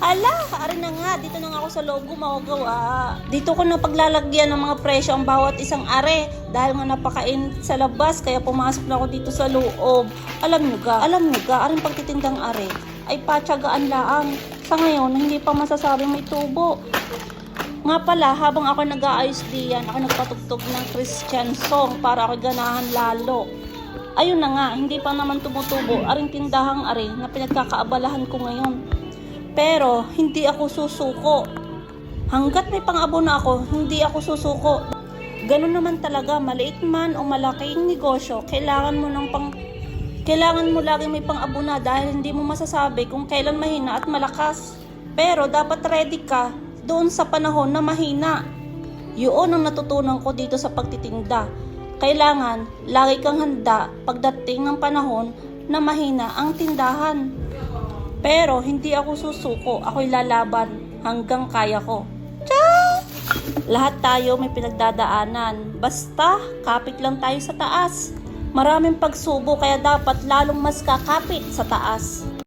Hala, ari na nga, dito na nga ako sa loob gumagawa. Dito ko na paglalagyan ng mga presyo ang bawat isang are. Dahil nga napakainit sa labas, kaya pumasok na ako dito sa loob. Alam nyo ga, aring pagtitindang are ay patyagaan laang. Sa ngayon, hindi pa masasabi may tubo. Nga pala, habang ako nag-aayos diyan, ako nagpatugtog ng Christian song para ako ganahan lalo. Ayun na nga, hindi pa naman tumutubo, aring tindahang are na pinagkakaabalahan ko ngayon. Pero, hindi ako susuko. Hanggat may pang-abo na ako, hindi ako susuko. Ganun naman talaga, maliit man o malaking negosyo, kailangan mo lagi may pang-abo na dahil hindi mo masasabi kung kailan mahina at malakas. Pero, dapat ready ka doon sa panahon na mahina. Yun ang natutunan ko dito sa pagtitinda. Kailangan, lagi kang handa pagdating ng panahon na mahina ang tindahan. Pero hindi ako susuko, ako'y lalaban hanggang kaya ko. Tsa! Lahat tayo may pinagdadaanan. Basta, kapit lang tayo sa taas. Maraming pagsubok kaya dapat lalong mas kakapit sa taas.